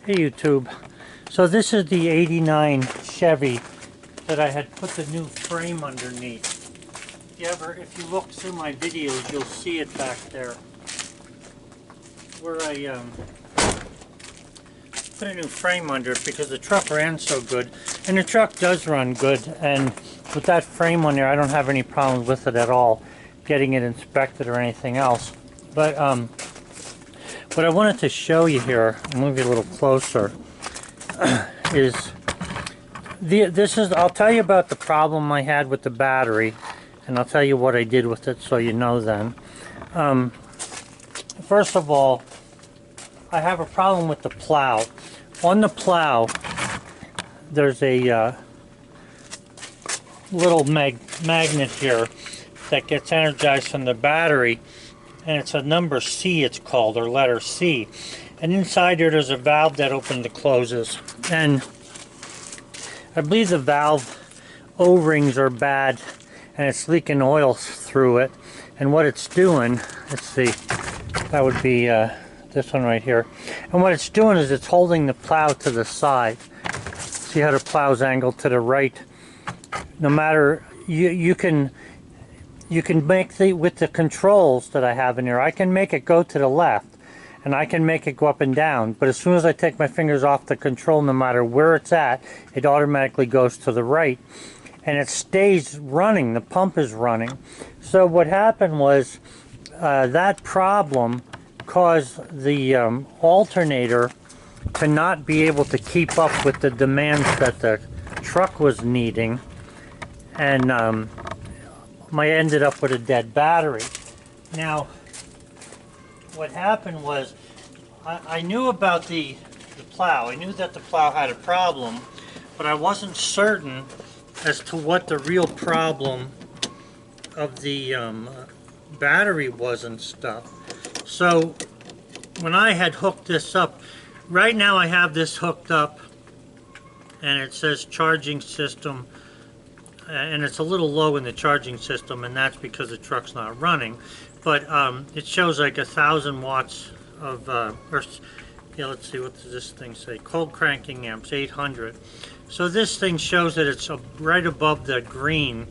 Hey YouTube. So this is the 89 Chevy that I had put the new frame underneath. If you look through my videos, you'll see it back there. Where I put a new frame under it because the truck ran so good. And the truck does run good, and with that frame on there, I don't have any problems with it at all, getting it inspected or anything else. But what I wanted to show you here, I'll move you a little closer, I'll tell you about the problem I had with the battery, and I'll tell you what I did with it so you know then. First of all, I have a problem with the plow. On the plow, there's a little magnet here that gets energized from the battery, and it's a number C, it's called, or letter C. And inside here there's a valve that opens and closes. And I believe the valve O-rings are bad and it's leaking oil through it. And what it's doing, let's see, that would be this one right here. And what it's doing is it's holding the plow to the side. See how the plow's angled to the right? No matter, you can make with the controls that I have in here, I can make it go to the left and I can make it go up and down, but as soon as I take my fingers off the control, no matter where it's at, it automatically goes to the right and it stays running. The pump is running. So what happened was that problem caused the alternator to not be able to keep up with the demands that the truck was needing, and I ended up with a dead battery. Now, what happened was, I knew about the plow. I knew that the plow had a problem, but I wasn't certain as to what the real problem of the battery was and stuff. So, when I had hooked this up, right now I have this hooked up, and it says charging system, and it's a little low in the charging system, and that's because the truck's not running. But it shows like 1,000 watts of, let's see, what does this thing say? Cold cranking amps, 800. So this thing shows that it's right above the green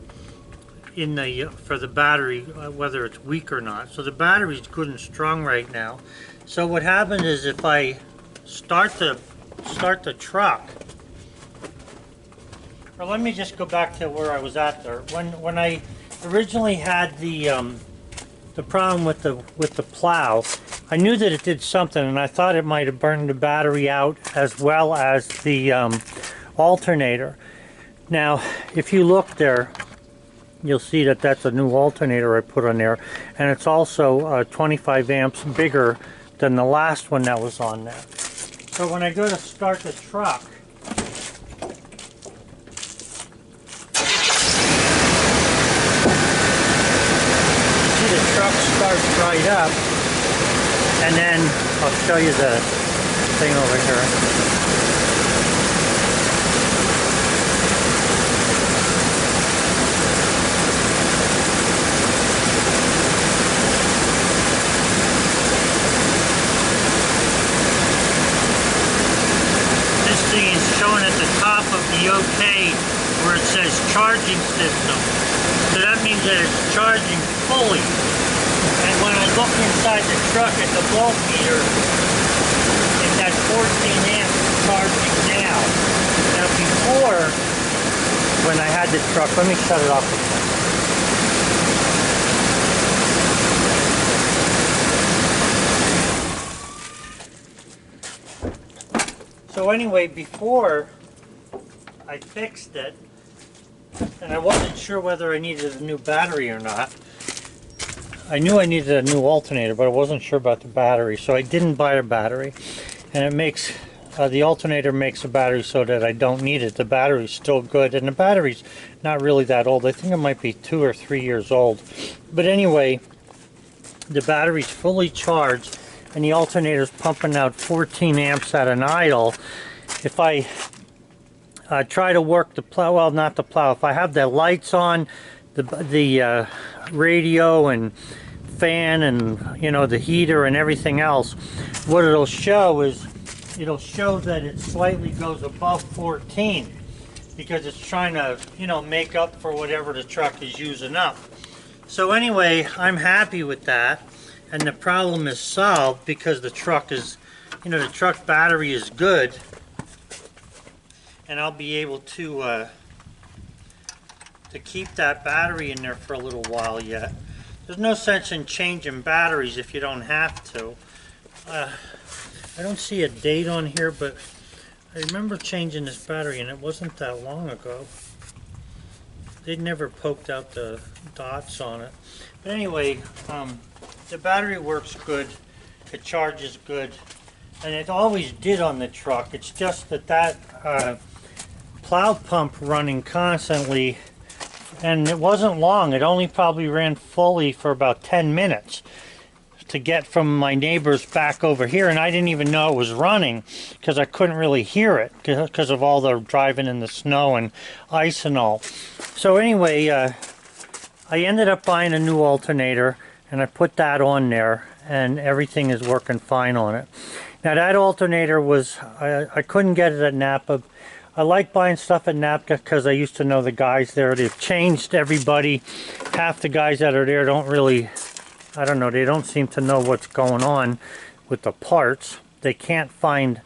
in the for the battery, whether it's weak or not. So the battery's good and strong right now. So what happens is if I start the truck, or let me just go back to where I was at there. When I originally had the problem with the plow, I knew that it did something, and I thought it might have burned the battery out as well as the alternator. Now, if you look there, you'll see that that's a new alternator I put on there, and it's also 25 amps bigger than the last one that was on there. So when I go to start the truck, starts right up, and then I'll show you the thing over here. This thing is showing at the top of the OK where it says charging system. So that means that it's charging fully. And when I look inside the truck at the voltmeter, it's at 14 amps charging now. Now before, when I had the truck, let me shut it off again. So anyway, before I fixed it, and I wasn't sure whether I needed a new battery or not. I knew I needed a new alternator, but I wasn't sure about the battery, so I didn't buy a battery. And it makes, the alternator makes a battery so that I don't need it. The battery's still good, and the battery's not really that old. I think it might be 2 or 3 years old. But anyway, the battery's fully charged, and the alternator's pumping out 14 amps at an idle. If I try to work the plow, well, not the plow, if I have the lights on, the radio and fan and, you know, the heater and everything else, what it'll show is it'll show that it slightly goes above 14 because it's trying to, you know, make up for whatever the truck is using up. So anyway, I'm happy with that, and the problem is solved because the truck is, you know, the truck battery is good, and I'll be able to keep that battery in there for a little while yet. There's no sense in changing batteries if you don't have to. I don't see a date on here, but I remember changing this battery, and it wasn't that long ago. They never poked out the dots on it. But anyway, the battery works good, it charges good, and it always did on the truck. It's just that plow pump running constantly, and it wasn't long. It only probably ran fully for about 10 minutes to get from my neighbors back over here, and I didn't even know it was running because I couldn't really hear it because of all the driving in the snow and ice and all. So anyway, I ended up buying a new alternator, and I put that on there, and everything is working fine on it. Now that alternator was, I couldn't get it at Napa. I like buying stuff at Napa because I used to know the guys there. They've changed everybody. Half the guys that are there don't really, I don't know, they don't seem to know what's going on with the parts. They can't find,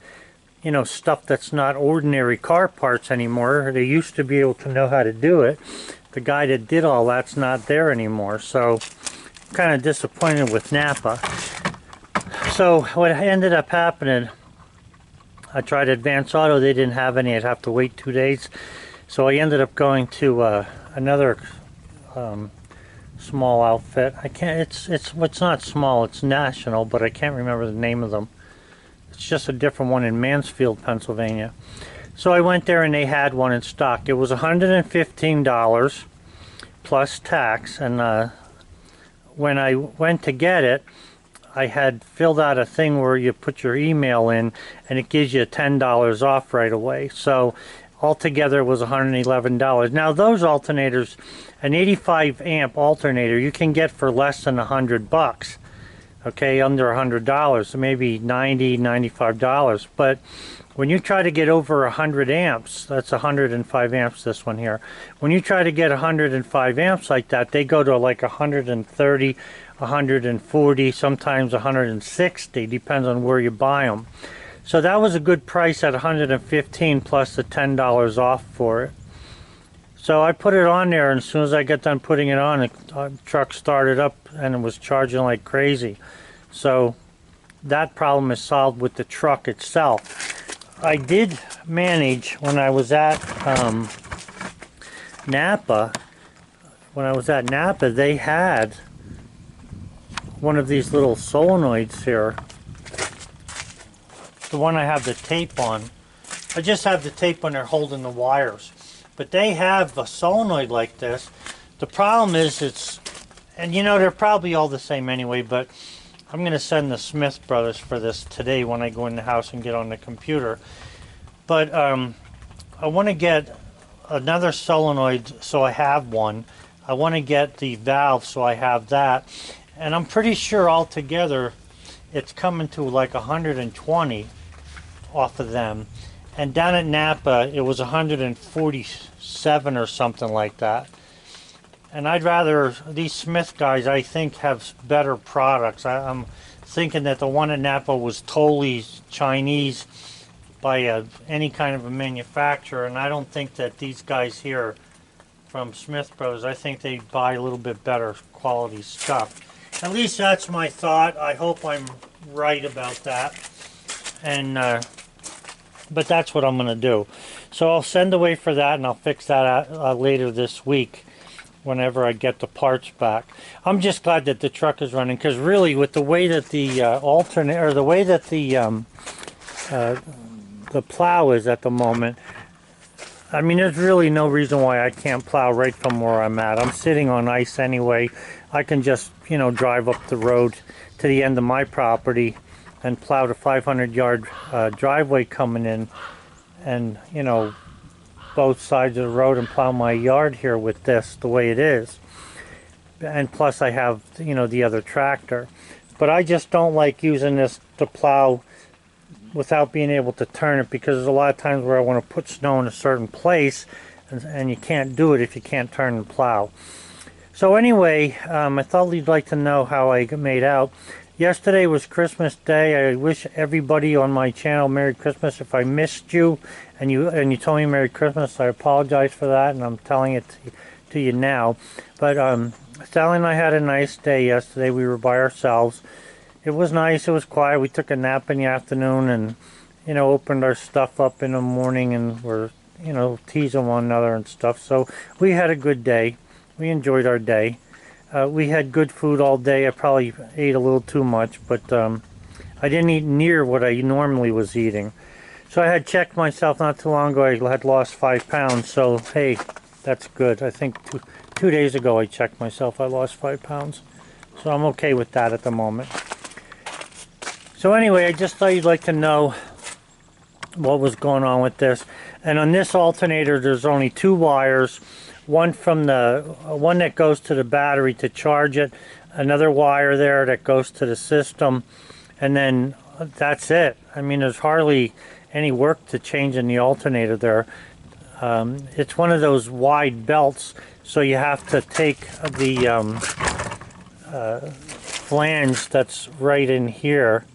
you know, stuff that's not ordinary car parts anymore. They used to be able to know how to do it. The guy that did all that's not there anymore. So I'm kind of disappointed with Napa. So what ended up happening, I tried Advance Auto. They didn't have any. I'd have to wait 2 days. So I ended up going to another small outfit. I can't, it's not small, it's national, but I can't remember the name of them. It's just a different one in Mansfield, Pennsylvania. So I went there and they had one in stock. It was $115 plus tax, and when I went to get it, I had filled out a thing where you put your email in and it gives you $10 off right away. So altogether it was $111. Now those alternators, an 85 amp alternator, you can get for less than $100. Okay, under $100, so maybe $90, $95. But when you try to get over 100 amps, that's 105 amps, this one here. When you try to get 105 amps like that, they go to like 130, 140, sometimes 160, depends on where you buy them. So that was a good price at 115 plus the $10 off for it. So I put it on there, and as soon as I got done putting it on, the truck started up and it was charging like crazy. So that problem is solved with the truck itself. I did manage when I was at Napa. When I was at Napa, they had one of these little solenoids here. The one I have the tape on. I just have the tape when they're holding the wires. But they have a solenoid like this. The problem is it's, and you know, they're probably all the same anyway, but I'm going to send the Smith brothers for this today when I go in the house and get on the computer. But I want to get another solenoid so I have one. I want to get the valve so I have that. And I'm pretty sure altogether it's coming to like 120 off of them. And down at Napa, it was 147 or something like that. And I'd rather, these Smith guys, I think, have better products. I'm thinking that the one at Napa was totally Chinese by any kind of a manufacturer. And I don't think that these guys here from Smith Bros, I think they buy a little bit better quality stuff. At least that's my thought. I hope I'm right about that. And but that's what I'm going to do. So I'll send away for that, and I'll fix that out, later this week whenever I get the parts back. I'm just glad that the truck is running, because really with the way that the alternator, or the way that the plow is at the moment, I mean, there's really no reason why I can't plow right from where I'm at. I'm sitting on ice anyway. I can just, you know, drive up the road to the end of my property and plow the 500-yard driveway coming in, and, you know, both sides of the road, and plow my yard here with this the way it is. And plus I have, you know, the other tractor. But I just don't like using this to plow without being able to turn it, because there's a lot of times where I want to put snow in a certain place, and you can't do it if you can't turn the plow. So anyway, I thought you'd like to know how I made out. Yesterday was Christmas Day. I wish everybody on my channel Merry Christmas. If I missed you and you told me Merry Christmas, I apologize for that, and I'm telling it to you now. But Sally and I had a nice day yesterday. We were by ourselves. It was nice. It was quiet. We took a nap in the afternoon and, opened our stuff up in the morning, and we're, teasing one another and stuff. So we had a good day. We enjoyed our day. We had good food all day. I probably ate a little too much, but I didn't eat near what I normally was eating. So I had checked myself not too long ago. I had lost 5 pounds. So, hey, that's good. I think two days ago I checked myself. I lost 5 pounds. So I'm okay with that at the moment. So anyway, I just thought you'd like to know what was going on with this. And on this alternator, there's only 2 wires. One that goes to the battery to charge it, another wire there that goes to the system, and then that's it. I mean, there's hardly any work to changing the alternator there. It's one of those wide belts, so you have to take the flange that's right in here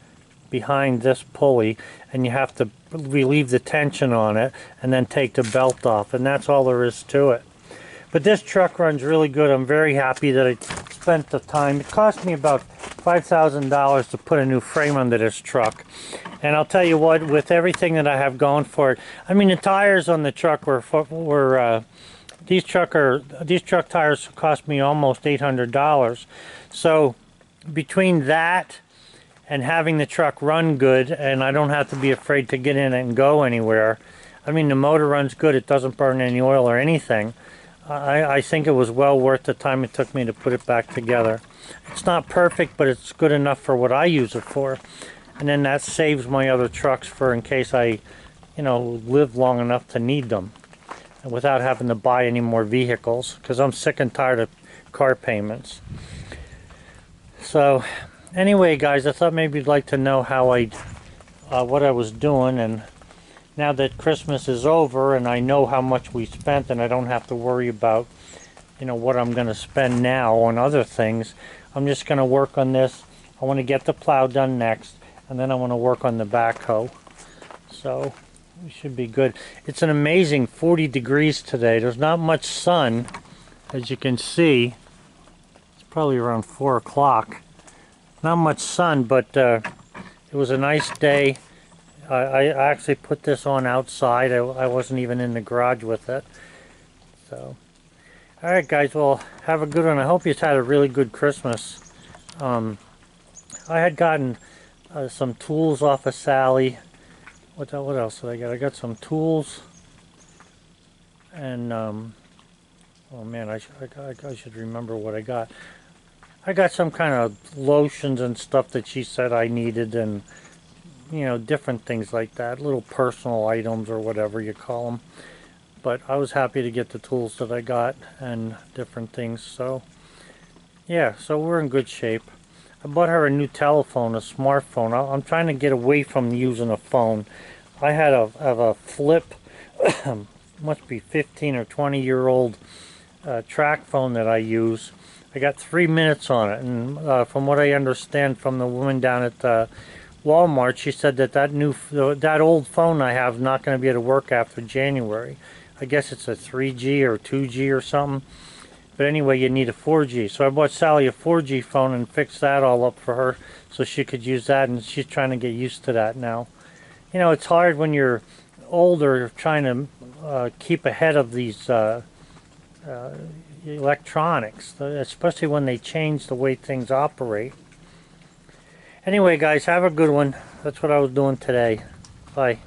behind this pulley, and you have to relieve the tension on it and then take the belt off, and that's all there is to it. But this truck runs really good. I'm very happy that I spent the time. It cost me about $5,000 to put a new frame under this truck. And I'll tell you what, with everything that I have going for it, I mean, the tires on the truck were these truck tires cost me almost $800. So between that and having the truck run good, and I don't have to be afraid to get in it and go anywhere. I mean, the motor runs good. It doesn't burn any oil or anything. I think it was well worth the time it took me to put it back together. It's not perfect, but it's good enough for what I use it for. And then that saves my other trucks for in case I, live long enough to need them, without having to buy any more vehicles, because I'm sick and tired of car payments. So anyway, guys, I thought maybe you'd like to know how what I was doing, and now that Christmas is over and I know how much we spent, and I don't have to worry about, what I'm going to spend now on other things, I'm just going to work on this. I want to get the plow done next, and then I want to work on the backhoe. So we should be good. It's an amazing 40 degrees today. There's not much sun, as you can see. It's probably around 4 o'clock. Not much sun, but it was a nice day. I actually put this on outside. I wasn't even in the garage with it. So, alright guys, well, have a good one. I hope you had a really good Christmas. I had gotten some tools off of Sally. What else did I get? I got some tools. And, oh man, I should remember what I got. I got some kind of lotions and stuff that she said I needed, and different things like that, little personal items or whatever you call them. But I was happy to get the tools that I got and different things. So yeah, so we're in good shape. I bought her a new telephone, a smartphone. I'm trying to get away from using a phone. I have a flip, must be 15 or 20-year-old track phone that I use. I got 3 minutes on it, and from what I understand from the woman down at Walmart, she said that old phone I have is not going to be able to work after January. I guess it's a 3G or 2G or something. But anyway, you need a 4G. So I bought Sally a 4G phone and fixed that all up for her so she could use that, and she's trying to get used to that now. It's hard when you're older trying to keep ahead of these electronics, especially when they change the way things operate. Anyway, guys, have a good one. That's what I was doing today. Bye.